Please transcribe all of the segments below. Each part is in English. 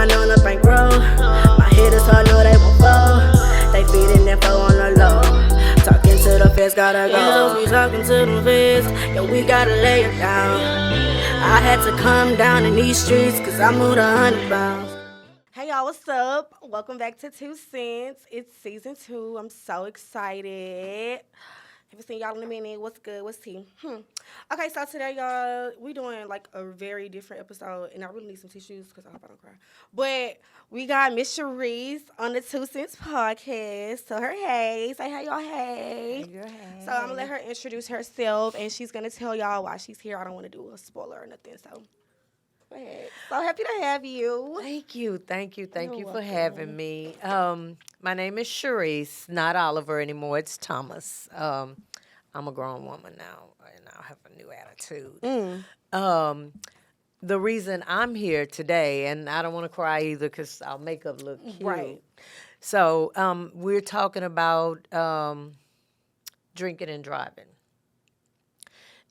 money on the bankroll. My hitters, I know they won't fall. They feeding info on the low. Talking to the feds, gotta go. Yeah, we talking to the feds. Yeah, we gotta lay it down. I had to come down in these streets, cause I moved 100 pounds. Hey y'all, what's up? Welcome back to 2 Cents. It's season 2. I'm so excited. Haven't seen y'all in a minute. What's good? What's tea? Okay, so today, y'all, we doing like a very different episode, and I really need some tissues because I hope I don't cry. But we got Miss Charrise on the 2 Cents podcast. Tell her hey. Say hey, y'all, hey. Hey, girl, hey. So I'm gonna let her introduce herself, and she's gonna tell y'all why she's here. I don't want to do a spoiler or nothing, so. Go ahead. So happy to have you. Thank you You're for welcome. having me. My name is Charrise, not Oliver anymore. It's Thomas. I'm a grown woman now, and I have a new attitude. The reason I'm here today, and I don't want to cry either because I'll make up look cute. Right. So we're talking about drinking and driving.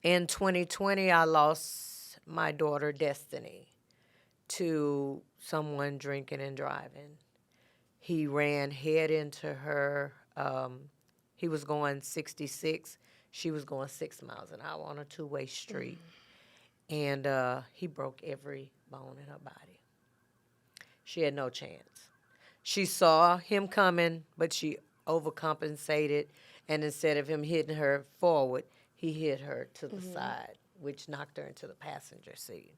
In 2020, I lost my daughter, Destani, to someone drinking and driving. He ran head into her. He was going 66. She was going 6 miles an hour on a two-way street. And he broke every bone in her body. She had no chance. She saw him coming, but she overcompensated. And instead of him hitting her forward, he hit her to the side, which knocked her into the passenger seat.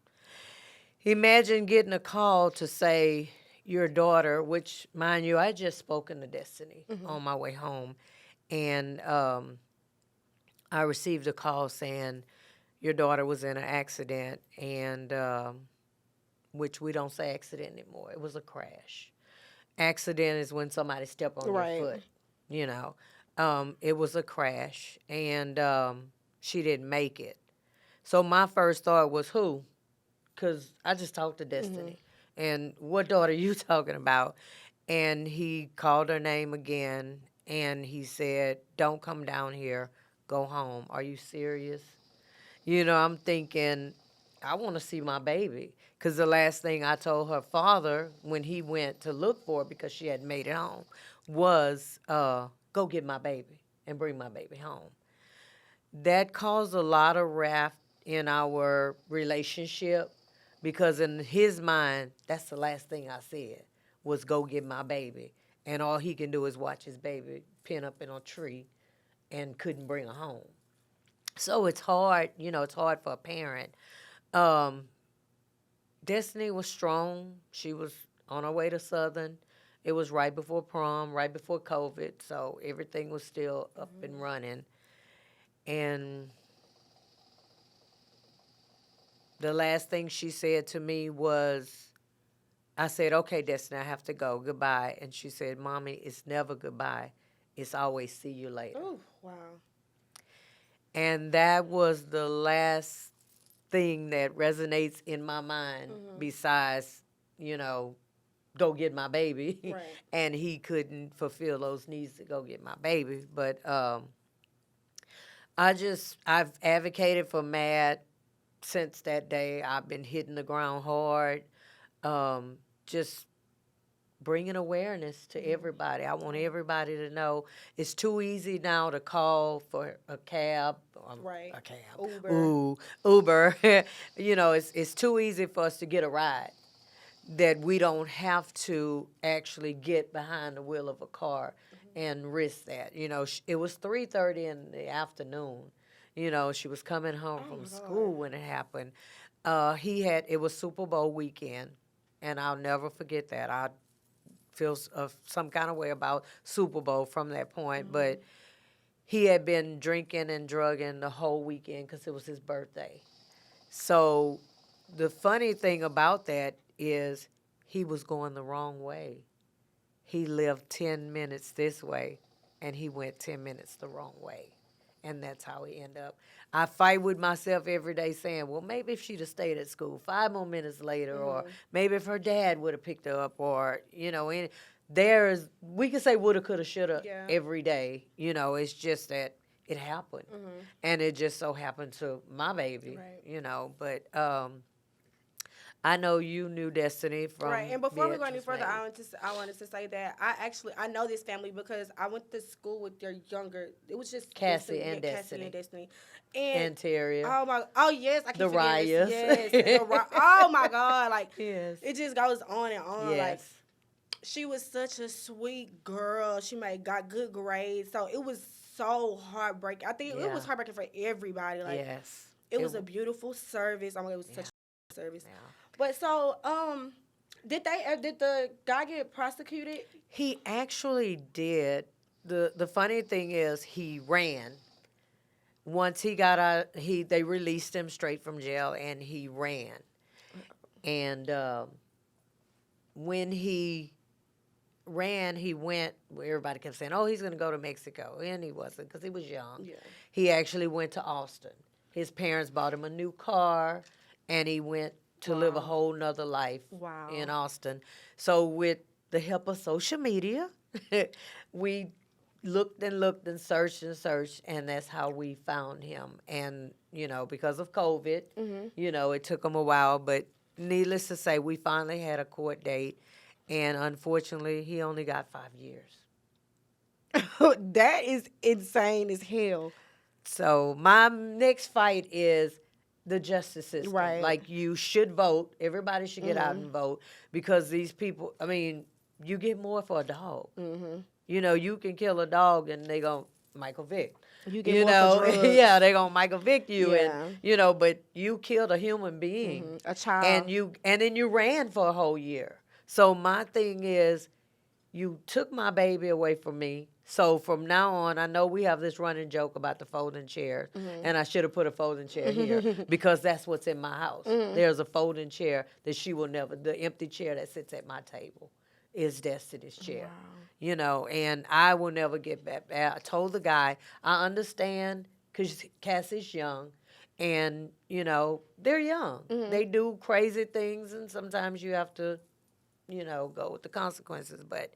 Imagine getting a call to say your daughter, which, mind you, I just spoken to Destani on my way home, and I received a call saying your daughter was in an accident, and which we don't say accident anymore. It was a crash. Accident is when somebody step on your foot, you know. It was a crash, and she didn't make it. So my first thought was who? Because I just talked to Destani. And what daughter are you talking about? And he called her name again, and he said, don't come down here. Go home. Are you serious? You know, I'm thinking, I want to see my baby. Because the last thing I told her father when he went to look for her because she hadn't made it home was, go get my baby and bring my baby home. That caused a lot of wrath in our relationship because in his mind, that's the last thing I said was go get my baby. And all he can do is watch his baby pin up in a tree and couldn't bring her home. So it's hard, you know, it's hard for a parent. Destani was strong. She was on her way to Southern. It was right before prom, right before COVID, so everything was still up and running. And the last thing she said to me was, I said, okay, Destiny, I have to go. Goodbye. And she said, Mommy, it's never goodbye. It's always see you later. Oh, wow. And that was the last thing that resonates in my mind besides, you know, go get my baby. Right. And he couldn't fulfill those needs to go get my baby. But I've advocated for MAD since that day. I've been hitting the ground hard, just bringing awareness to everybody. I want everybody to know it's too easy now to call for a cab. Right. A cab. Uber. Ooh, Uber. You know, it's too easy for us to get a ride that we don't have to actually get behind the wheel of a car and risk that. You know, it was 3:30 in the afternoon. You know, she was coming home from school when it happened. It was Super Bowl weekend, and I'll never forget that. I feel some kind of way about Super Bowl from that point, but he had been drinking and drugging the whole weekend because it was his birthday. So the funny thing about that is he was going the wrong way. He lived 10 minutes this way, and he went 10 minutes the wrong way. And that's how he ended up. I fight with myself every day saying, well, maybe if she'd have stayed at school 5 more minutes later, or maybe if her dad would have picked her up, or, you know, we can say woulda, coulda, shoulda every day. You know, it's just that it happened. And it just so happened to my baby, you know. But I know you knew Destiny from Right, and before we go any Beatrice further, May. I wanted to say that I know this family because I went to school with their younger. It was just Cassie Destiny, and Cassie Destiny. and Destiny, and And Terrier. oh yes, I keep The forgetting this. Ryas. Yes, oh my God, like Yes. it just goes on and on. Like Yes. she was such a sweet girl. She got good grades, so it was so heartbreaking. I think it was Yeah. heartbreaking for everybody. Like Yes. it was a beautiful service. I mean, it was such a service. Yeah. But so, did the guy get prosecuted? He actually did. The funny thing is he ran. Once he got out, they released him straight from jail, and he ran. And when he ran, he went. Everybody kept saying, "Oh, he's going to go to Mexico," and he wasn't because he was young. Yeah. He actually went to Austin. His parents bought him a new car, and he went to live a whole nother life Wow. in Austin. So with the help of social media, we looked and searched, and that's how we found him. And, because of COVID, it took him a while, but needless to say, we finally had a court date, and unfortunately, he only got 5 years. That is insane as hell. So my next fight is the justice system. Right. Like, you should vote. Everybody should get out and vote, because these people, you get more for a dog. You can kill a dog and they gon' Michael Vick. You get more for drugs. Yeah, they gonna Michael Vick you, Yeah. and but you killed a human being, A child. and then you ran for a whole year. So my thing is, you took my baby away from me. So from now on, I know we have this running joke about the folding chair, and I should have put a folding chair here because that's what's in my house. There's a folding chair that she will never, the empty chair that sits at my table is Destiny's chair. And I will never get back. I told the guy, I understand because Cassie's young, and, they're young. They do crazy things, and sometimes you have to, go with the consequences. But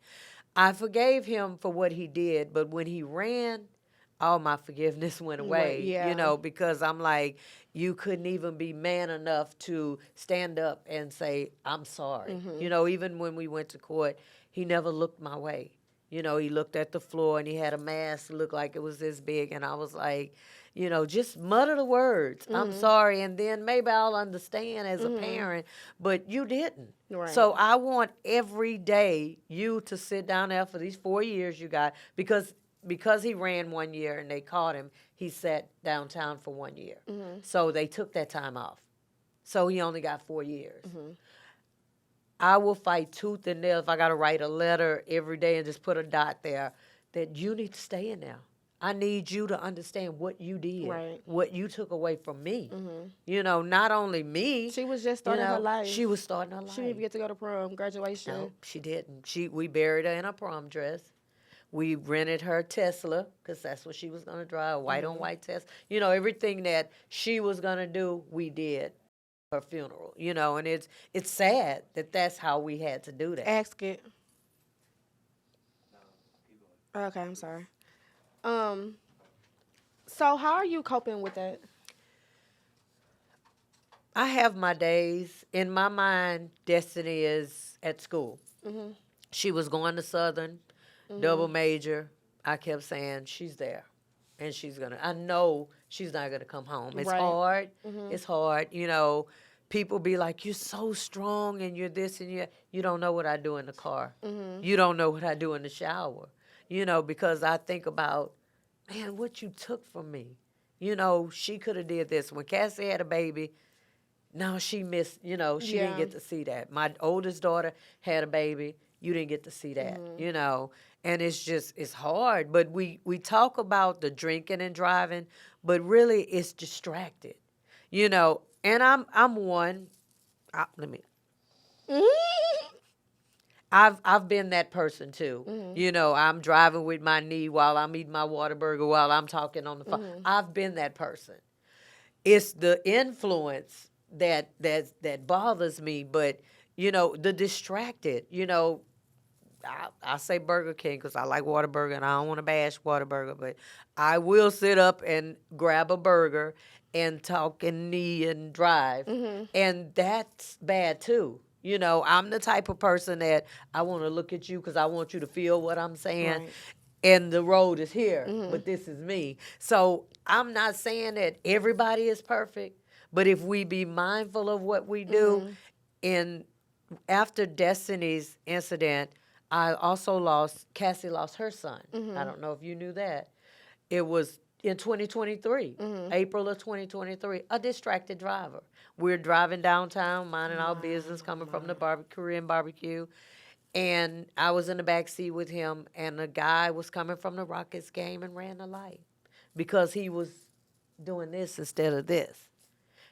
I forgave him for what he did, but when he ran, all my forgiveness went away, yeah. because I'm like, you couldn't even be man enough to stand up and say, I'm sorry. Even when we went to court, he never looked my way. He looked at the floor, and he had a mask that looked like it was this big, and I was like, just mutter the words, I'm sorry, and then maybe I'll understand as a parent, but you didn't. Right. So I want every day you to sit down there for these 4 years you got, because he ran 1 year and they caught him, he sat downtown for 1 year. So they took that time off. So he only got 4 years. I will fight tooth and nail if I got to write a letter every day and just put a dot there that you need to stay in there. I need you to understand what you did, Right. what you took away from me. Not only me. She was just starting her life. She was starting her life. She didn't even get to go to prom, graduation. No, she didn't. We buried her in a prom dress. We rented her Tesla because that's what she was going to drive, a white-on-white Tesla. Everything that she was going to do, we did her funeral, and it's sad that that's how we had to do that. Ask it. Okay, I'm sorry. So how are you coping with that? I have my days. In my mind, Destiny is at school. She was going to Southern, double major. I kept saying, she's there. And I know she's not going to come home. It's Right. hard. It's hard. People be like, you're so strong and you're this and you don't know what I do in the car. You don't know what I do in the shower. Because I think about, man, what you took from me. She could have did this. When Cassie had a baby, no, she missed, she didn't get to see that. My oldest daughter had a baby. You didn't get to see that, And it's hard. But we talk about the drinking and driving, but really it's distracted, And I'm one. I've been that person too. I'm driving with my knee while I'm eating my Whataburger while I'm talking on the phone. I've been that person. It's the influence that bothers me, but the distracted. I say Burger King because I like Whataburger and I don't want to bash Whataburger, but I will sit up and grab a burger and talk and knee and drive. And that's bad too. You know, I'm the type of person that I want to look at you because I want you to feel what I'm saying. Right. And the road is here, but this is me. So I'm not saying that everybody is perfect, but if we be mindful of what we do, and after Destiny's incident, Cassie lost her son. I don't know if you knew that. It was in 2023, April of 2023, a distracted driver. We're driving downtown, minding our business, coming from the Korean barbecue. And I was in the back seat with him, and a guy was coming from the Rockets game and ran the light because he was doing this instead of this.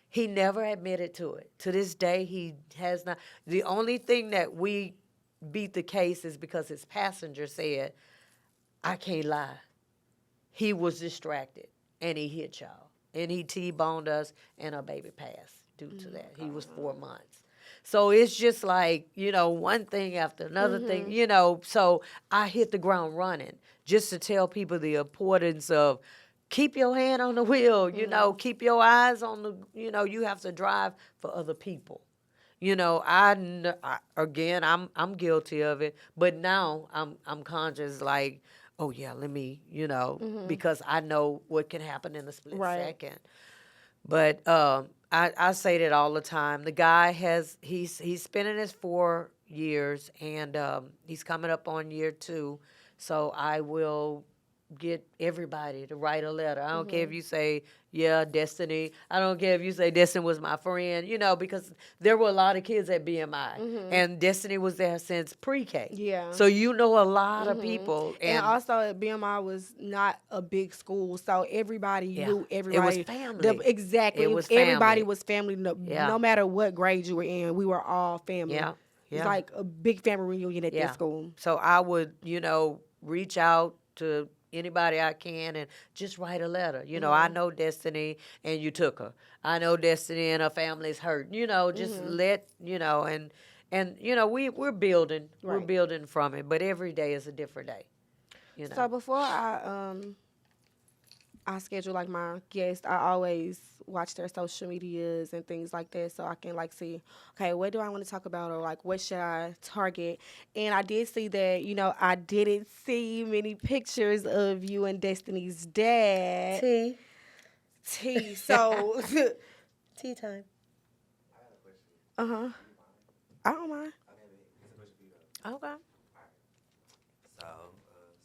He never admitted to it. To this day, he has not. The only thing that we beat the case is because his passenger said, I can't lie. He was distracted, and he hit y'all. And he T-boned us, and our baby passed due to that. He was 4 months. So it's just like, you know, one thing after another thing, you know. So I hit the ground running just to tell people the importance of keep your hand on the wheel, you know, keep your eyes on the, you know, you have to drive for other people. You know, again, I'm guilty of it, but now I'm conscious like, oh yeah, let me, you know, because I know what can happen in a split second. But I say that all the time. The guy he's spending his 4 years, and he's coming up on year 2. So I will get everybody to write a letter. I don't care if you say, yeah, Destiny. I don't care if you say Destiny was my friend, you know, because there were a lot of kids at BMI, and Destiny was there since pre-K. Yeah. So you know a lot of people. And also, BMI was not a big school, so everybody knew everybody. It was family. Exactly. It was everybody family. was family. No matter what grade you were in, we were all family. Yeah. It's like a big family reunion at that school. So I would, you know, reach out to anybody I can and just write a letter. You know, I know Destiny and you took her. I know Destiny and her family's hurt. You know, just let, you know, and you know, we're building. We're building from it. But every day is a different day. You know. So before I schedule like my guests, I always watch their social medias and things like that, so I can like see, okay, what do I want to talk about, or like what should I target? And I did see that, you know, I didn't see many pictures of you and Destiny's dad. T. So Tea time. I don't mind. Okay. So,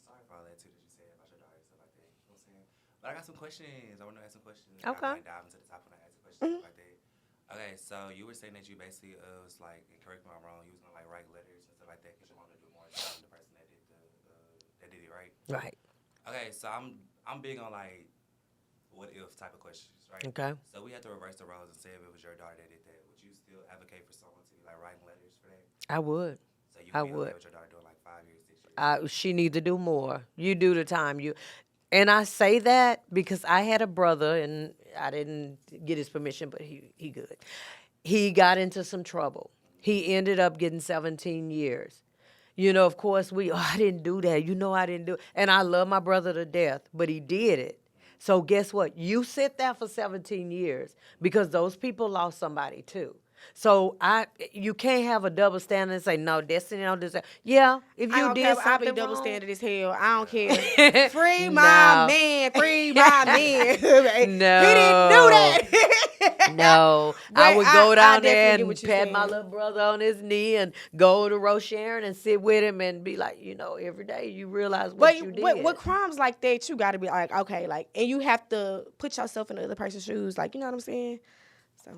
sorry for all that too that you said about your daughter and stuff like that. You know what I'm saying? But I got some questions. I want to ask some questions. Okay. I might dive into the top when I ask a question like that. Okay, so you were saying that you basically was like, and correct me if I'm wrong, you was gonna like write letters and stuff like that because you wanted to do more job than the person that did it, right? Right. Okay, so I'm big on like what if type of questions, right? Okay. So we have to reverse the roles and say if it was your daughter that did that, would you still advocate for someone to be like writing letters for that? I would. So you I would be would. okay with your daughter doing like 5 years, 6 years? She need to do more. You do the time. And I say that because I had a brother, and I didn't get his permission, but he good. He got into some trouble. He ended up getting 17 years. You know, of course, I didn't do that. You know I didn't do it. And I love my brother to death, but he did it. So guess what? You sit there for 17 years because those people lost somebody too. So you can't have a double standard and say, no, Destiny don't deserve. Yeah, if you did something I'll be double wrong, standard as hell. I don't care. Free my No. man. Free my man. No. He didn't do that. No, But I would go I down definitely there get and what you're pat my saying. little brother on his knee and go to Rosharon and sit with him and be like, you know, every day you realize what you did. What crimes like that, you got to be like, okay, like, and you have to put yourself in the other person's shoes. Like, you know what I'm saying? So,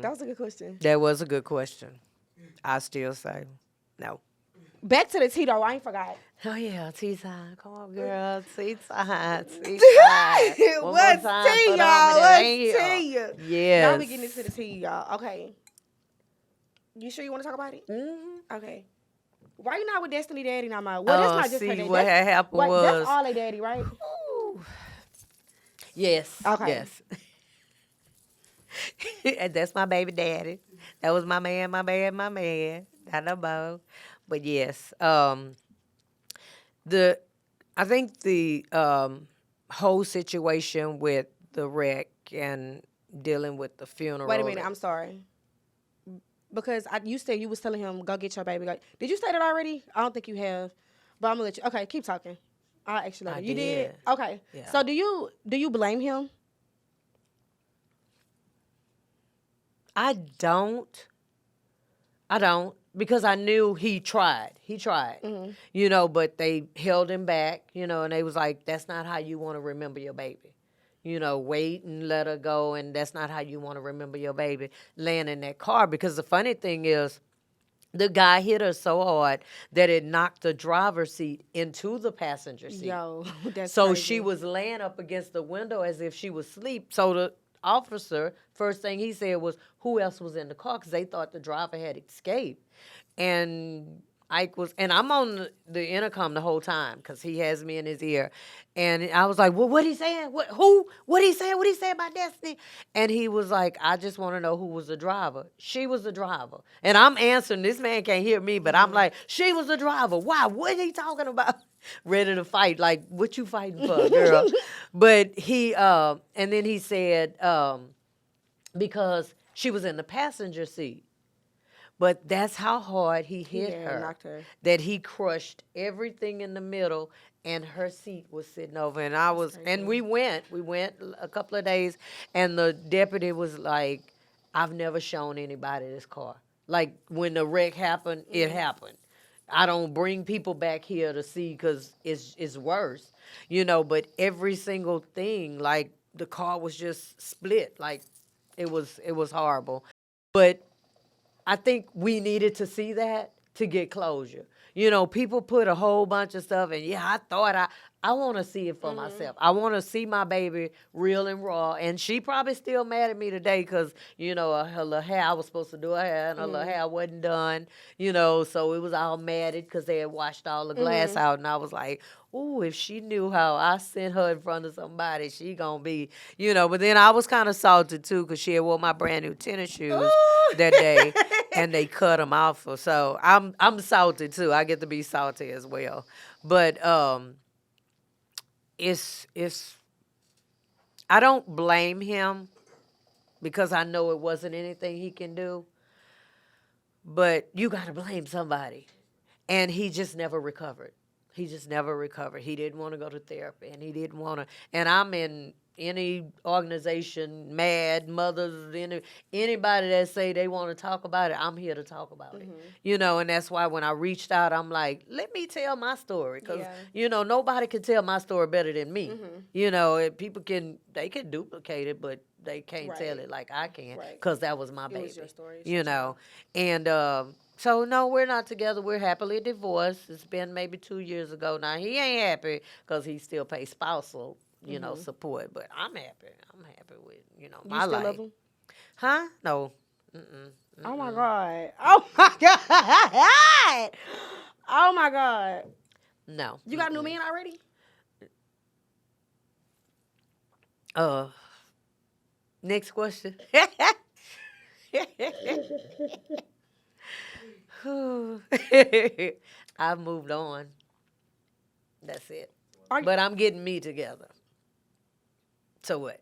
that was a good question. That was a good question. I still say no. Back to the tea, though. I ain't forgot. Oh, yeah, tea time. Come on, girl. Tea time. Tea time. One more What's time tea, for the y'all? homie that What's ain't here. tea? Yes. Now we getting into the tea, y'all. Okay. You sure you want to talk about it? Mm-hmm. Okay. Why you not with Destiny Daddy now, ma? Well, that's not just her see, daddy. what had happened was... That's all they daddy, right? Ooh. Yes. Okay. Yes. And that's my baby daddy. That was my man. Not no more. But yes. I think the whole situation with the wreck and dealing with the funeral. Wait a minute, I'm sorry. Because you said you was telling him, go get your baby. Did you say that already? I don't think you have. But I'm going to let you. Okay, keep talking. I'll ask you later. You did? Okay. Yeah. So do you blame him? I don't. Because I knew he tried. But they held him back, and they was like, that's not how you want to remember your baby. Wait and let her go, and that's not how you want to remember your baby laying in that car. Because the funny thing is, the guy hit her so hard that it knocked the driver's seat into the passenger seat. Yo, that's so crazy. she was laying up against the window as if she was asleep. So the officer, first thing he said was, who else was in the car? Because they thought the driver had escaped. And Ike was, and I'm on the intercom the whole time because he has me in his ear. And I was like, well, what he saying? What he saying? What he saying about Destiny? And he was like, I just want to know who was the driver. She was the driver. And I'm answering, this man can't hear me, but I'm like, she was the driver. Why? What he talking about? Ready to fight. Like, what you fighting for, girl? But he, and then he said, because she was in the passenger seat. But that's how hard he hit her, knocked her, that he crushed everything in the middle, and her seat was sitting over. And I was, and we went a couple of days, and the deputy was like, I've never shown anybody this car. Like, when the wreck happened, it happened. I don't bring people back here to see because it's worse, but every single thing, like, the car was just split. Like, it was horrible. But I think we needed to see that to get closure. People put a whole bunch of stuff, and I thought I want to see it for myself. I want to see my baby real and raw, and she probably still mad at me today because, her little hair, I was supposed to do her hair, and her little hair wasn't done, so it was all matted because they had washed all the glass out, and I was like, ooh, if she knew how I sent her in front of somebody, she gonna be, but then I was kind of salty too because she had wore my brand new tennis shoes that day, and they cut them off. So I'm salty too. I get to be salty as well. But it's I don't blame him because I know it wasn't anything he can do. But you got to blame somebody, and he just never recovered. He just never recovered. He didn't want to go to therapy, and he didn't want to. And I'm in any organization, Mad Mothers, anybody that say they want to talk about it, I'm here to talk about it. And that's why when I reached out, I'm like, let me tell my story. Because, nobody can tell my story better than me. People can duplicate it, but they can't tell it like I can because that was my baby. It was your story. And so, no, we're not together. We're happily divorced. It's been maybe 2 years ago now. He ain't happy because he still pays spousal, support. But I'm happy. I'm happy with, my life. You still love him? Huh? No. Mm-mm. Oh, my God. Oh, my God. Oh, my God. No. You got a new man already? Next question. I've moved on. That's it. But I'm getting me together. So what?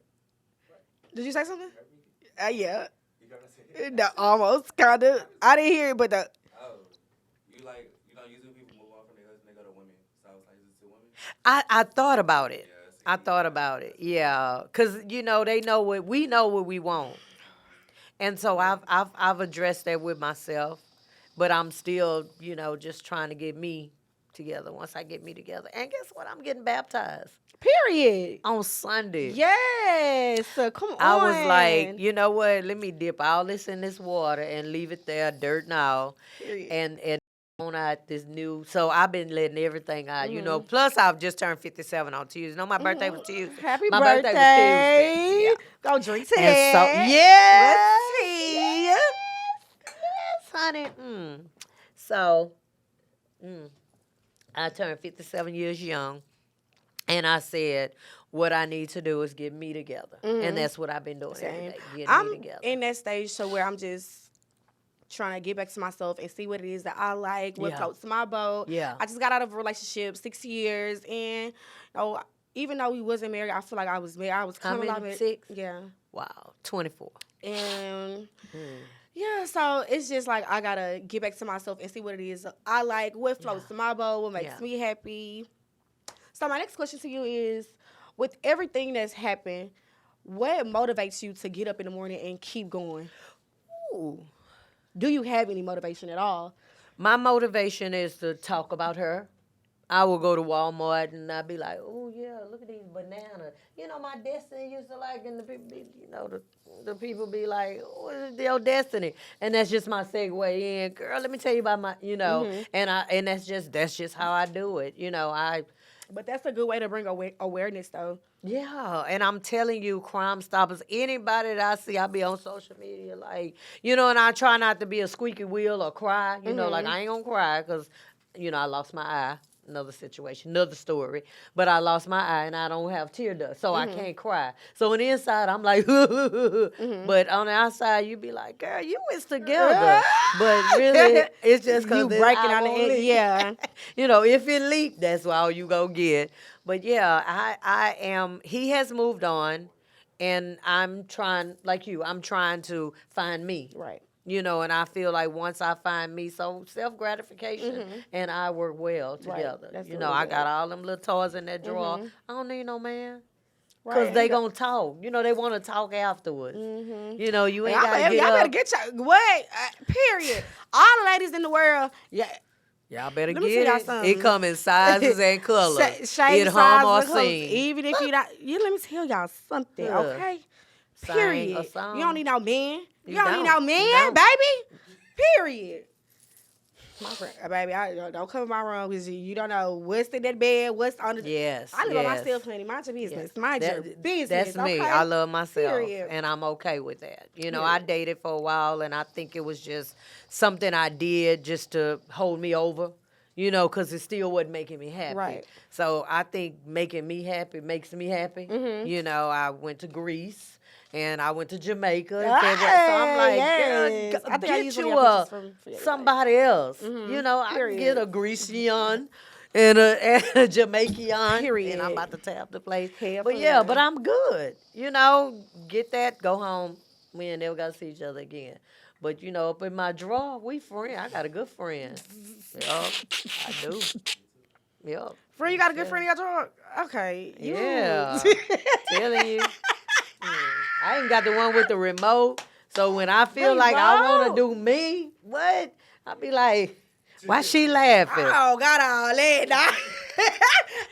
Did you say something? Yeah. No, almost, kind of. I didn't hear it, but the... Oh. Usually people move on from their husband, they go to women. So I was like, is it 2 women? I thought about it. I thought about it. Yeah. Because, they know we know what we want. And so I've addressed that with myself. But I'm still, just trying to get me together once I get me together. And guess what? I'm getting baptized. Period. On Sunday. Yes. Come on. I was like, you know what? Let me dip all this in this water and leave it there, dirt and all. Period. And on out this new. So I've been letting everything out, Plus, I've just turned 57 on Tuesday. No, my birthday was Tuesday. Happy my birthday. Birthday was Tuesday. Go drink today. And so, yes, honey. So, I turned 57 years young, and I said, what I need to do is get me together. And that's what I've been doing every day, getting me together. I'm in that stage so where I'm just trying to get back to myself and see what it is that I like, what floats my boat. Yeah. I just got out of a relationship 6 years, and even though we wasn't married, I feel like I was married. I was How coming many? out 6? Yeah. Wow, 24. And yeah, so it's just like I gotta get back to myself and see what it is I like, what floats to my boat, what makes Yeah. me happy. So my next question to you is, with everything that's happened, what motivates you to get up in the morning and keep going? Ooh. Do you have any motivation at all? My motivation is to talk about her. I will go to Walmart and I'd be like, oh, yeah, look at these bananas. You know, my Destiny used to like, and the people, the people be like, what is your Destiny? And that's just my segue in. Girl, let me tell you about my, and that's just how I do it. But that's a good way to bring awareness, though. Yeah, and I'm telling you, Crime Stoppers, anybody that I see, I be on social media, like, and I try not to be a squeaky wheel or cry, like I ain't gonna cry because, I lost my eye. Another situation, another story. But I lost my eye and I don't have tear duct, so I can't cry. So on the inside, I'm like, but on the outside, you be like, girl, you is together. But really, it's just because you breaking on the end. Yeah. if it leak, that's all you go get. But yeah, I am. He has moved on, and I'm trying, like you, I'm trying to find me. Right. And I feel like once I find me, so self-gratification and I work well together. That's I got all them little toys in that drawer. I don't need no man. Because Right. they going to talk. They want to talk afterwards. You ain't got to get y'all up. better get y'all, what? Period. All the ladies in the world, yeah. Y'all better Let me get tell y'all it. something. It come in sizes and colors. Shape, It hum or size, colors, sing. even if you not, let me tell y'all something, Yeah. okay? Sing Period. a song. You don't need no man. You You don't need no don't. You man, don't. baby. Period. My friend, baby, don't come in my room because you don't know what's in that bed, what's on the. Yes. I live by yes. myself, honey. Mind your business. Yes. Mind your business. That's me. Okay? I love myself, Period. and I'm okay with that. I dated for a while, and I think it was just something I did just to hold me over. Because it still wasn't making me happy. Right. So I think making me happy makes me happy. I went to Greece. And I went to Jamaica. And so I'm like, yes. girl, I think I get used one you of your pictures from somebody else. I can Period. get a Grecian and a Jamaican. Period. And I'm about to tap the place. Hell But for yeah, real. but I'm good. Get that, go home. We ain't never got to see each other again. But, up in my drawer, we friends. I got a good friend. Yup, I do. Yup. Friend, you got a good friend in your drawer? Okay. Yeah. Telling you. I ain't got the one with the remote. So when I feel like I want to do me, what? I be like, why she laughing? Oh, got all that. Nah.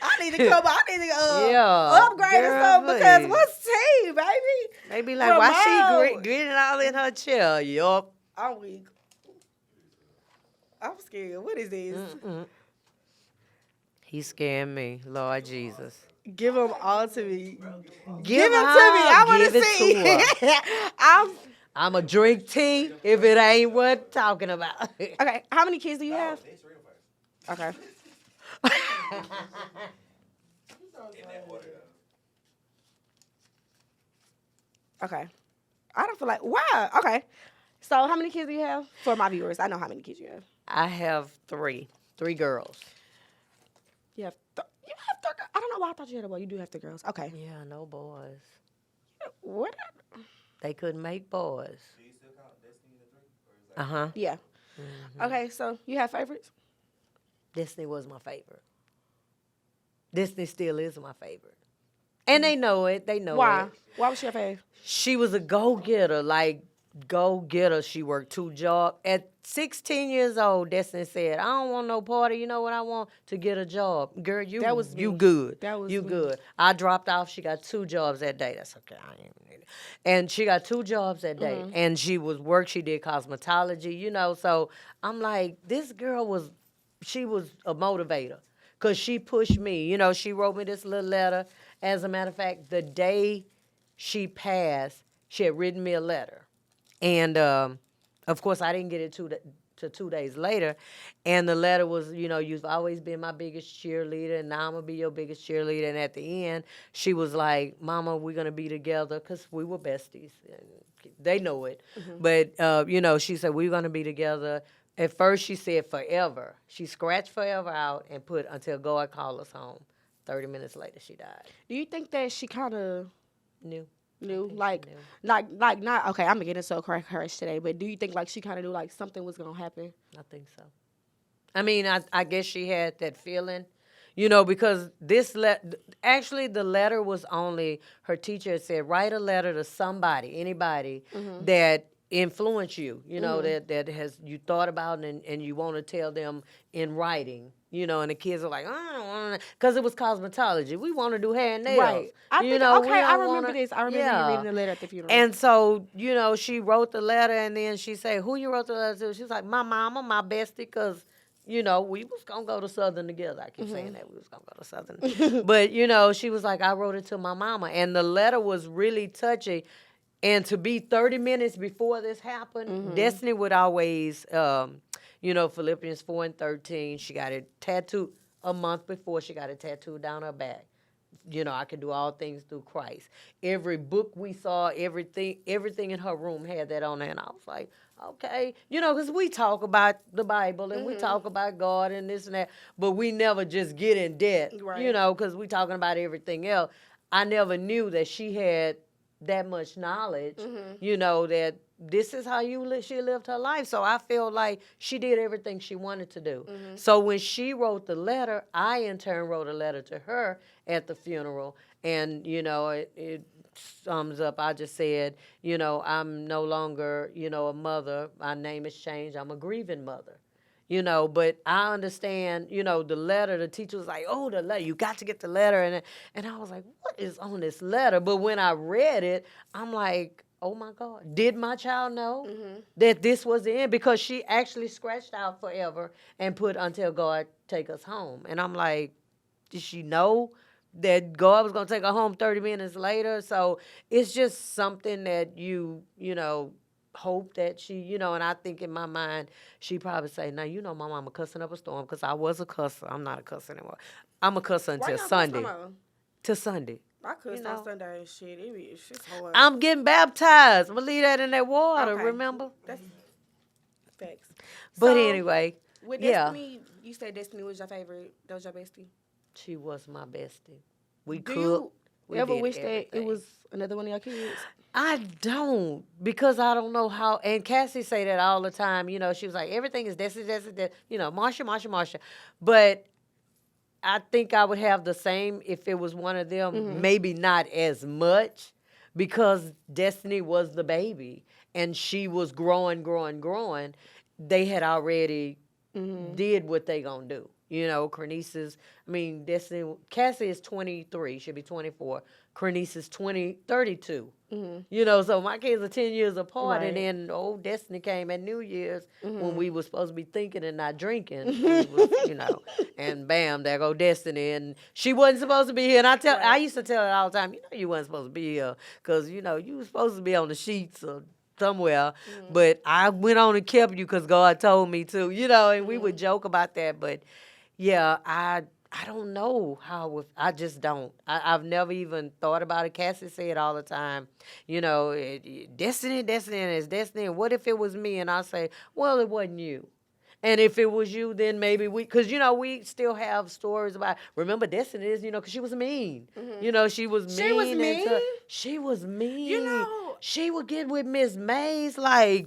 I need to come. I need to upgrade or girl, something because please. what's tea, baby? They be like, why she Remote. gritting all in her chair? Yup. I'm weak. I'm scared. What is this? He's scaring me, Lord Jesus. Give them all to me. Give them her, to me. I want give to it see. to her. I'm a drink tea if it ain't what talking about. Okay. How many kids do you have? Okay. In that order, though. Okay. I don't feel like, wow. Okay. So how many kids do you have? For my viewers, I know how many kids you have. I have 3 girls. You have 3 girls. I don't know why I thought you had a boy. You do have 3 girls. Okay. Yeah, no boys. What? They couldn't make boys. Do you still count Destiny the 3? Or is that Yeah. Okay, so you have favorites? Disney was my favorite. Disney still is my favorite. And they know it. They know Why? it. Why was she your fave? She was a go-getter. Like, go-getter. She worked 2 jobs. At 16 years old, Destiny said, I don't want no party. You know what I want? To get a job. Girl, you me. good. That was you me. good. I dropped off. She got 2 jobs that day. That's okay. I ain't need it. And she got 2 jobs that day. And she did cosmetology, So I'm like, this girl she was a motivator. Because she pushed me. She wrote me this little letter. As a matter of fact, the day she passed, she had written me a letter. And, of course, I didn't get it to 2 days later. And the letter was, you've always been my biggest cheerleader, and now I'm going to be your biggest cheerleader. And at the end, she was like, Mama, we're going to be together, because we were besties. And they know it. But, she said, we're going to be together. At first, she said forever. She scratched forever out and put until God call us home. 30 minutes later, she died. Do you think that she kind of Knew. knew, think she like, knew. like not okay? I'm gonna get into a car crash today, but do you think like she kind of knew like something was gonna happen? I think so. I mean, I guess she had that feeling, because actually the letter was only, her teacher had said, write a letter to somebody, anybody that influenced you, that has you thought about and you want to tell them in writing, and the kids are like, I don't want to, because it was cosmetology. We want to do hair and nails. Right. I think we okay. I don't remember wanna- this. I remember you yeah. reading the letter at the funeral. And so, she wrote the letter, and then she said, who you wrote the letter to? She was like, my mama, my bestie, because, we was going to go to Southern together. I keep saying that. We was going to go to Southern. But, she was like, I wrote it to my mama. And the letter was really touching. And to be 30 minutes before this happened, Destiny would always, Philippians 4:13, she got it tattooed a month before. She got it tattooed down her back. I can do all things through Christ. Every book we saw, everything in her room had that on there. And I was like, okay. Because we talk about the Bible and we talk about God and this and that, but we never just get in debt, Right. because we talking about everything else. I never knew that she had that much knowledge, that this is how she lived her life. So I feel like she did everything she wanted to do. So when she wrote the letter, I in turn wrote a letter to her at the funeral. And, it sums up, I just said, I'm no longer, a mother. My name has changed. I'm a grieving mother. But I understand, the letter, the teacher was like, oh, the letter, you got to get the letter. And I was like, what is on this letter? But when I read it, I'm like, oh my God, did my child know that this was the end? Because she actually scratched out forever and put until God take us home. And I'm like, did she know that God was going to take her home 30 minutes later? So it's just something that you hope that she, and I think in my mind, she probably say, now, my mama cussing up a storm, because I was a cusser. I'm not a cusser anymore. I'm a cusser until Sunday. Till Sunday. I cussed on Sunday and shit. It's just hard. I'm getting baptized. I'm going to leave that in that water, Okay. remember? That's facts. But So, anyway, with yeah. Destiny, you said Destiny was your favorite. That was your bestie. She was my bestie. We Do cooked. you ever wish that it was another one of your kids? I don't, because I don't know how. And Cassie say that all the time. She was like, everything is Destiny, Marsha. But I think I would have the same if it was one of them. Maybe not as much, because Destiny was the baby and she was growing. They had already did what they gonna do. Destiny, Cassie is 23, she'll be 24. Crenice is 32. So my kids are 10 years apart. Right. And then Destiny came at New Year's when we were supposed to be thinking and not drinking. We was, and bam, there go Destiny. And she wasn't supposed to be here. And I used to tell her all the time, you wasn't supposed to be here, because, you were supposed to be on the sheets or somewhere. But I went on and kept you because God told me to, and we would joke about that. But yeah, I don't know how. I just don't. I've never even thought about it. Cassie say it all the time. Destiny, and it's Destiny. And what if it was me? And I say, well, it wasn't you. And if it was you, then maybe because we still have stories about. Remember, Destiny is, because she was mean. She was mean. She was mean? She was mean. She would get with Miss Mays like,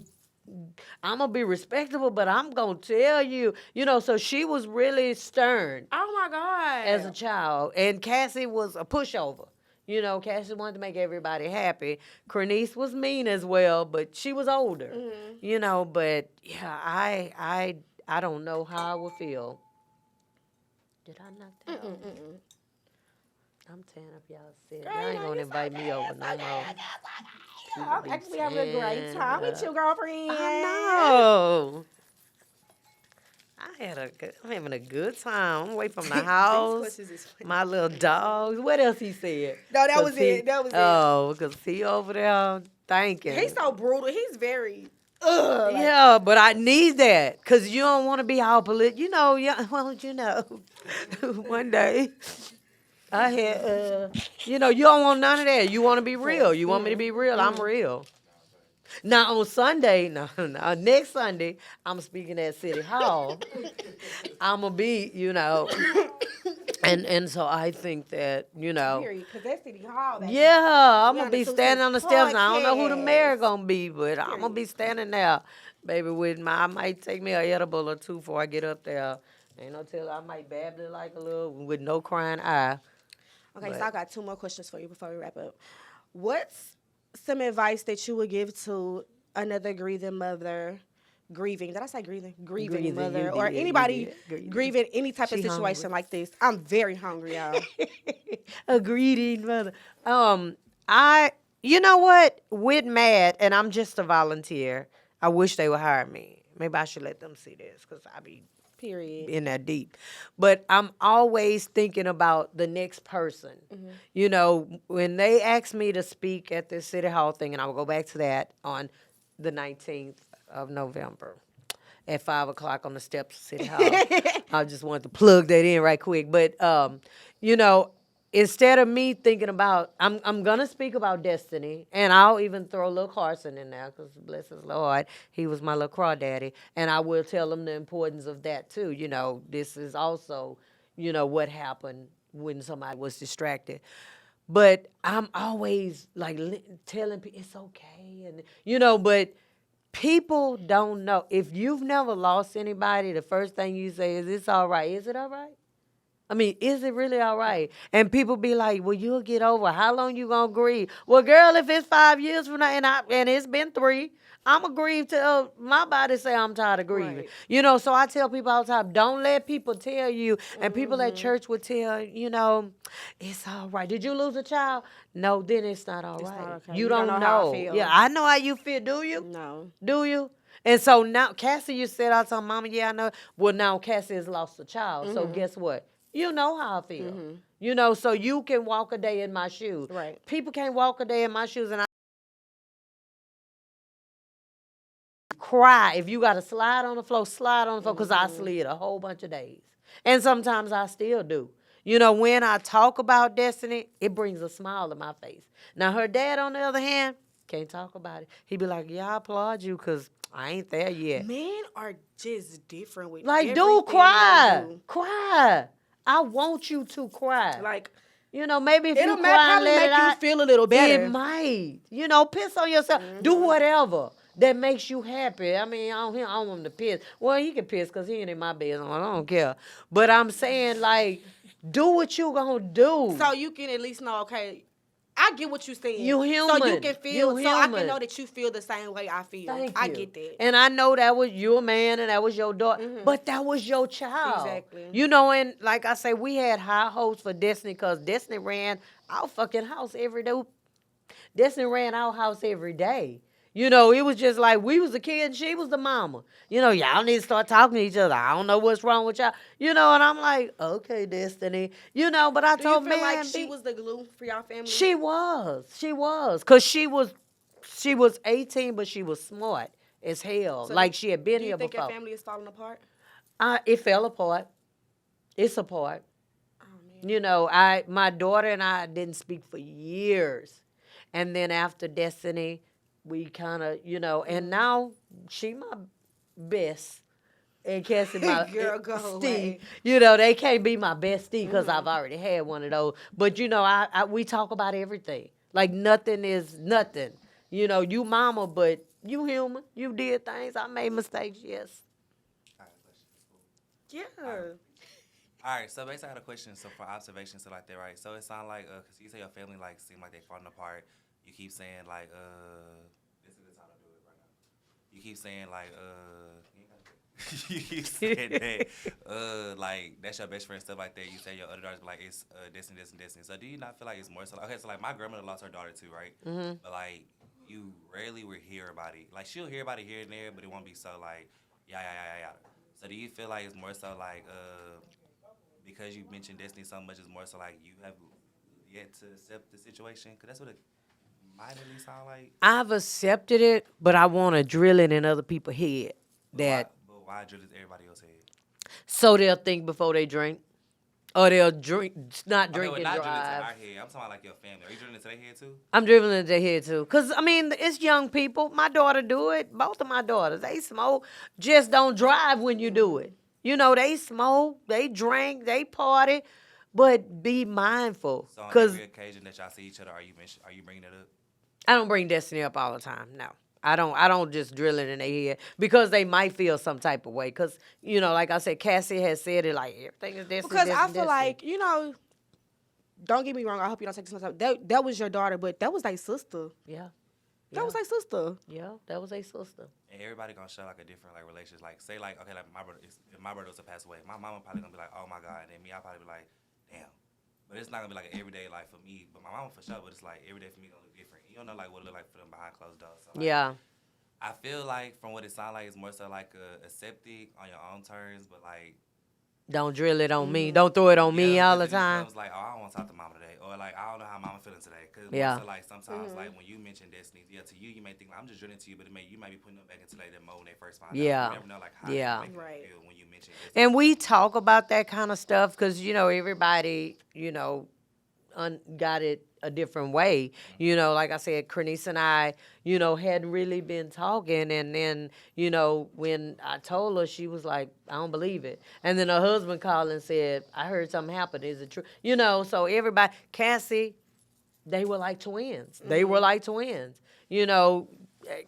I'm going to be respectable, but I'm going to tell you. So she was really stern. Oh, my God. As a child. And Cassie was a pushover. Cassie wanted to make everybody happy. Crenice was mean as well, but she was older. But yeah, I don't know how I would feel. Did I knock that off? I'm tearing up y'all set. Y'all ain't going to invite me over no more. I'm actually having a great time with you, girlfriend. I know. I'm having a good time. I'm away from the house. My little dogs. What else he said? No, that was it. That was it. Oh, because he over there thinking. He's so brutal. He's very. Yeah, but I need that, because you don't want to be all political. One day I had, you don't want none of that. You want to be real. You want me to be real? I'm real. Now on Sunday, next Sunday, I'm speaking at City Hall. I'm going to be, And so I think that, Period. Because that's City Hall. Baby. yeah, I'm We going on to the be Two standing Cents on the steps. And I don't know who the mayor podcast. going to be, but I'm going to be Period. standing there, baby, I might take me an edible or two before I get up there. Ain't no tell I might babble like a little with no crying eye. Okay, so But I got 2 more questions for you before we wrap up. What's some advice that you would give to another grieving mother? Grieving. Did I say grieving? Grieving mother. you Or did, you anybody did. Grieving. grieving any type of She situation hungry. like this. I'm very hungry, y'all. A greeting, mother. I, you know what? With Mad, and I'm just a volunteer. I wish they would hire me. Maybe I should let them see this because I be Period. in that deep. But I'm always thinking about the next person. When they asked me to speak at this City Hall thing, and I will go back to that on the 19th of November at 5 o'clock on the steps of City Hall. I just wanted to plug that in right quick. But, instead of me thinking about, I'm going to speak about Destiny, and I'll even throw Lil Carson in there, because bless his Lord, he was my little crawdaddy, and I will tell him the importance of that, too. This is also, what happened when somebody was distracted. But I'm always, like, telling people, it's okay, and, but people don't know. If you've never lost anybody, the first thing you say is, it's all right. Is it all right? I mean, is it really all right? And people be like, well, you'll get over. How long you going to grieve? Well, girl, if it's 5 years from now, and it's been 3, I'm going to grieve till my body say I'm tired of grieving. Right. So I tell people all the time, don't let people tell you, and people at church would tell, it's all right. Did you lose a child? No, then it's not all right. not okay. You You don't don't know how I know. feel. Yeah, I know how you feel. Do you? No. Do you? And so now, Cassie, you said all the time, Mama, yeah, I know. Well, now Cassie has lost a child. So guess what? You know how I feel. So you can walk a day in my shoes. Right. People can't walk a day in my shoes, and I cry. If you got to slide on the floor, slide on the floor, because I slid a whole bunch of days. And sometimes I still do. When I talk about Destiny, it brings a smile to my face. Now, her dad, on the other hand, can't talk about it. He be like, yeah, I applaud you, because I ain't there yet. Men are just different with Like, everything dude, cry. they do. Cry. I want you to cry. Like, Maybe if it'll you cry and probably let make it out, you feel a little better. it might. Piss on yourself. Do whatever that makes you happy. I mean, I don't want him to piss. Well, he can piss because he ain't in my business. I don't care. But I'm saying, like, do what you gonna do. So you can at least know, okay, I get what you're saying. You human. So you can feel, You so I human. can know that you feel the same way I feel. Thank I you. get that. And I know that was your man and that was your daughter, but that was your child. Exactly. And like I say, we had high hopes for Destiny because Destiny ran our fucking house every day. Destiny ran our house every day. It was just like we was the kid and she was the mama. Y'all need to start talking to each other. I don't know what's wrong with y'all. And I'm like, okay, Destiny. But I Do told you feel man, like she was the glue for y'all family? She was. Because she was 18, but she was smart as hell. So like she had been do you here think before. your family is falling apart? It fell apart. It's apart. Oh, man. My daughter and I didn't speak for years. And then after Destiny, we kind of, and now she my best. And Cassie, my Girl, go Steve, away. they can't be my bestie because I've already had one of those. But we talk about everything. Like nothing is nothing. You mama, but you human. You did things. I made mistakes. Yes. All right, question. Yeah. All right, so basically I had a question. So for observations, so like that, right? So it sounds like, cause you say your family like seem like they falling apart. You keep saying like, this is the time to do it right now. You keep saying like, you keep saying that, like that's your best friend, stuff like that. You say your other daughters be like it's this and this and this. And so do you not feel like it's more so? Okay, so like my grandmother lost her daughter too, right? But like you rarely would hear about it. Like she'll hear about it here and there, but it won't be so like yeah. So do you feel like it's more so like because you mentioned Destiny so much, it's more so like you have yet to accept the situation? Because that's what it might at least sound like. I've accepted it, but I want to drill it in other people's head. But why drill it in everybody else's head? So they'll think before they drink. Or they'll not drink Okay, and not drive. drilling to our head. I'm talking about like your family. Are you drilling into their head too? I'm dribbling into their head too. Because, it's young people. My daughter do it. Both of my daughters. They smoke. Just don't drive when you do it. They smoke. They drink. They party. but be mindful. So on Because every occasion that y'all see each other, are you bringing it up? I don't bring Destiny up all the time. No. I don't just drill it in their head because they might feel some type of way. Because, you know, like I said, Cassie has said it like everything is Destiny. Because I Destiny, feel Destiny. like, you know, don't get me wrong. I hope you don't take this myself. That was your daughter, but that was their sister. Yeah. That was their sister. Yeah, that was a sister. And everybody gonna show like a different like relationship. Like say like okay, like my brother, if my brother was to pass away, my mama probably gonna be like, oh my god, and then me, I'll probably be like, damn. But it's not gonna be like an everyday life for me. But my mama for sure. But it's like every day for me gonna look different. You don't know like what it look like for them behind closed doors. So, like, Yeah. I feel like from what it sounds like, it's more so like a septic on your own terms, but like. Don't drill it on me. Don't throw it on me all the time. It was like, oh, I don't want to talk to mama today, or like, I don't know how mama feeling today. Cause Yeah. so like sometimes like when you mention Destiny, yeah, to you might think like, I'm just drilling to you, but you might be putting them back into like that mode when they first find out. Yeah. You never know like how Yeah. they make Right. you feel when you mention Destiny. And we talk about that kind of stuff because, you know, everybody, you know, got it a different way. You know, like I said, Crenice and I, you know, hadn't really been talking. And then, you know, when I told her, she was like, I don't believe it. And then her husband called and said, I heard something happen. Is it true? You know, so everybody, Cassie, they were like twins. They were like twins. You know,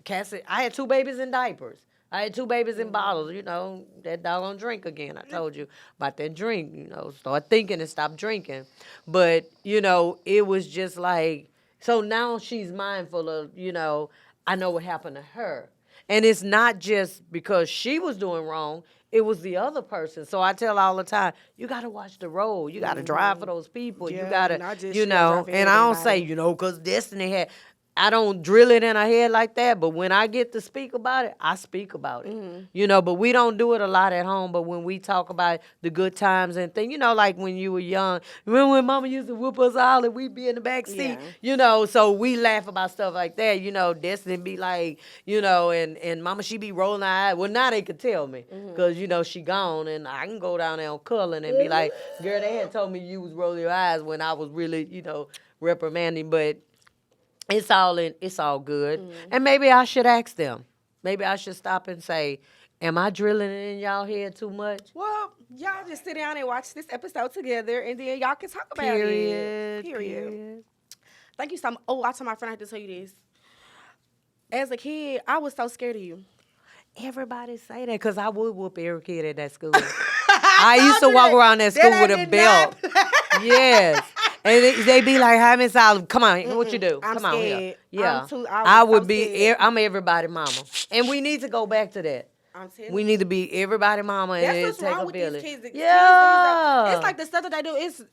Cassie, I had 2 babies in diapers. I had 2 babies in bottles, you know, that doggone drink again. I told you about that drink, you know, start thinking and stop drinking. But, you know, it was just like, so now she's mindful of, you know, I know what happened to her. And it's not just because she was doing wrong, it was the other person. So I tell all the time, you got to watch the road. You got to drive for those people. Yeah, You got not to, just you you gotta know, drive for and I don't everybody. say, you know, because Destiny had, I don't drill it in her head like that, but when I get to speak about it, I speak about it. You know, but we don't do it a lot at home, but when we talk about the good times and things, you know, like when you were young, remember when mama used to whoop us all and we'd be in the back seat? Yeah. You know, so we laugh about stuff like that. You know, Destiny be like, you know, and mama, she be rolling her eyes. Well, now they could tell me because, you know, she gone and I can go down there on Cullen and be like, girl, they had told me you was rolling your eyes when I was really, you know, reprimanding, but it's all good. And maybe I should ask them. Maybe I should stop and say, am I drilling it in y'all head too much? Well, y'all just sit down and watch this episode together, and then y'all can talk about it. Period. Thank you so much. Oh, I told my friend I had to tell you this. As a kid, I was so scared of you. Everybody say that because I would whoop every kid at that school. I used to walk around that school with a belt. Yes. And they be like, "Hi, Miss Olive, come on, what you do? I'm Come on here." scared. Yeah, I was would so be. scared. I'm everybody mama, and we need to go back to that. I'm telling We need to be everybody mama and That's then what's take wrong a with village. these kids. Yeah, It's like the stuff that they do. It's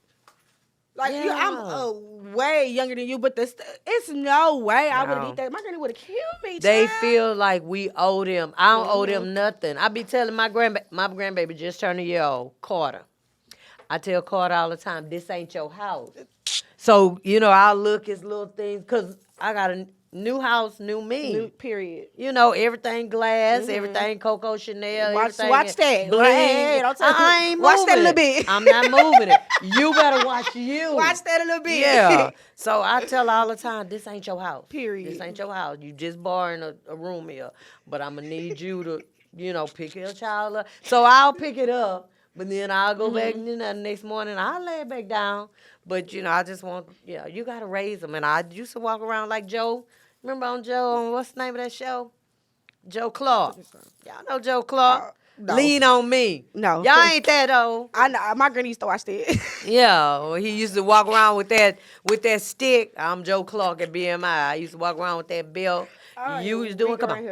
like Yeah. I'm way younger than you, but it's no way I would No. have did that. My granny would have killed me. They child. feel like we owe them. I don't owe them nothing. I be telling my grandbaby just turned a year old, Carter. I tell Carter all the time, this ain't your house. So, you know, I'll look at little things, because I got a new house, new me. New period. You know, everything glass, everything Coco Chanel, Watch everything that. bling. Hey, don't tell I me. ain't Watch that a moving little it. bit. I'm not moving it. You better watch you. Watch that a little bit. Yeah. So I tell her all the time, this ain't your house. Period. This ain't your house. You just borrowing a room here. But I'm going to need you to, you know, pick your child up. So I'll pick it up, but then I'll go back, you know, the next morning, I'll lay it back down. But, you know, I just want, you got to raise them. And I used to walk around like Joe. Remember on Joe, what's the name of that show? Joe Clark. Y'all know Joe Clark? No. Lean on me. No. Y'all ain't that old. I know. My granny used to watch that. Yeah, well, he used to walk around with that stick. I'm Joe Clark at BMI. I used to walk around with that belt. You was doing, come on.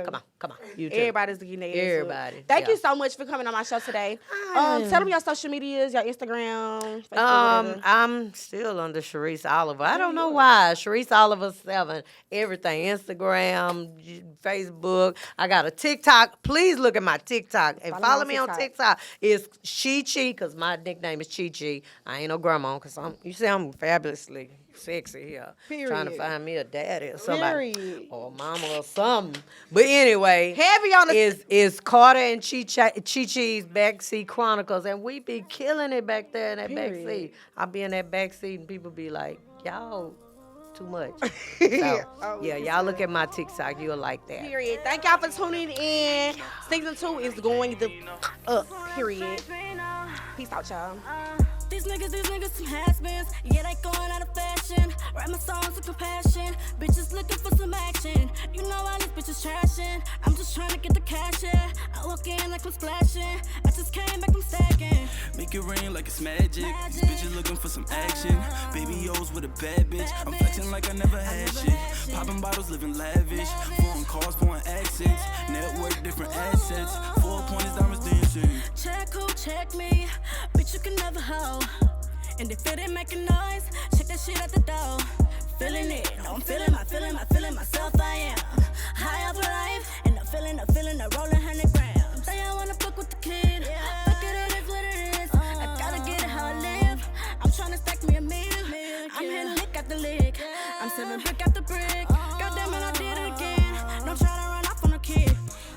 You too. Everybody's getting their ass Everybody, whooped. Thank yeah. you so much for coming on my show today. Tell them your social medias, your Instagram, Facebook, whatever. I'm still under Charisse Oliver. I don't know why. Charisse Oliver 7, everything. Instagram, Facebook. I got a TikTok. Please look at my TikTok and follow me on TikTok. It's Chi-Chi, because my nickname is Chi-Chi. I ain't no grandma, because I'm fabulously sexy here. Trying to Period. find me a daddy or somebody. Period. Or a mama or something. But anyway. Heavy on the is Carter and Chi-Chi's Backseat Chronicles, and we be killing it back there in that Period. backseat. I be in that backseat, and people be like, y'all too much. So, y'all look at my TikTok. You'll like that. Period. Thank y'all for tuning in. Season 2 is going up. Period. Peace out, y'all. These niggas some has-beens. Yeah, they going out of fashion. Write my songs with compassion. Bitches looking for some action. You know all these bitches trashing. I'm just trying to get the cash, yeah. I walk in like I'm splashing. I just came back from stacking. Make it rain like it's magic. These bitches looking for some action. Baby O's with a bad bitch. I'm flexing like I never had shit. Popping bottles, living lavish. Foreign cars, foreign accents. Network, different assets. 4 pointers, diamonds dancing. Check who, check me. Bitch, you can never hold. And if it ain't making noise, check that shit at the door. Feeling it, no, I'm feeling myself, I am high up life, and I'm feeling the rolling 100 grams. Say I wanna fuck with the kid, fuck it is what it is. I gotta get it how I live. I'm tryna stack me a meal. I'm hitting lick after lick. I'm serving brick after brick. Goddamn it, I did it again. Don't try to run off on a kid.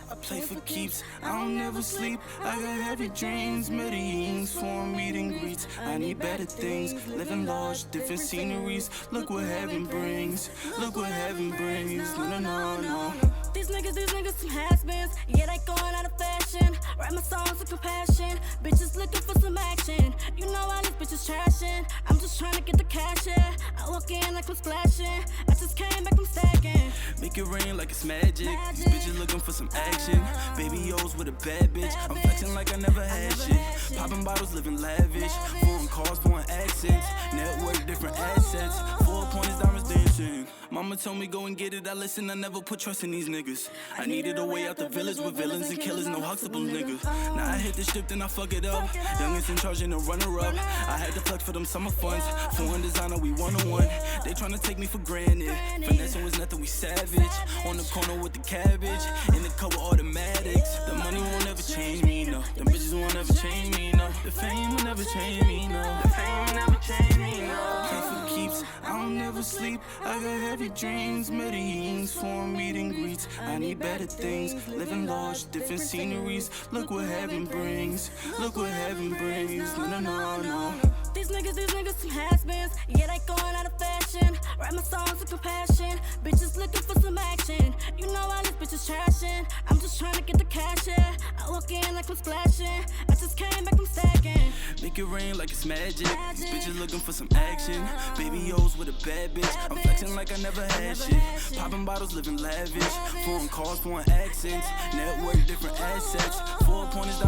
I play for keeps, I don't never sleep. I got heavy dreams, meetings, foreign meet and greets. I need better things, living large, different sceneries. Look what heaven brings, look what heaven brings. No, no, no, no. These niggas some has-beens. Yeah, they going out of fashion. Write my songs with compassion. Bitches looking for some action. You know all these bitches trashing. I'm just trying to get the cash, yeah. I walk in like I'm splashing. I just came back from stacking. Make it rain like it's magic. These bitches looking for some action. Baby O's with a bad bitch. I'm flexing like I never had shit. Popping bottles, living lavish. Foreign cars, foreign accents. Network, different assets. 4 pointers, diamonds dancing. Mama told me go and get it. I listen, I never put trust in these niggas. I needed a way out the village with villains and killers, no Huxtable niggas. Now I hit the strip, then I fuck it up. Youngest in charge and a runner-up. I had to flex for them summer funds. Foreign designer, we one-on-one. They tryna take me for granted. Finessing was nothing, we savage. On the corner with the cabbage. In the cover automatics. The money won't ever change me, no. The bitches won't ever change me, no. The fame will never change me, no. The fame will never change me, no. Play for keeps, I don't never sleep. I got heavy dreams, meetings, foreign meet and greets. I need better things, living large, different sceneries. Look what heaven brings, look what heaven brings. No, no, no, no. These niggas some has-beens. Yeah, they going out of fashion. Write my songs with compassion. Bitches looking for some action. You know all these bitches trashing. I'm just trying to get the cash, yeah. I walk in like I'm splashing. I just came back from stacking. Make it rain like it's magic. These bitches looking for some action. Baby O's with a bad bitch. I'm flexing like I never had shit. Popping bottles, living lavish. Foreign cars, foreign accents. Network, different assets. 4 pointers,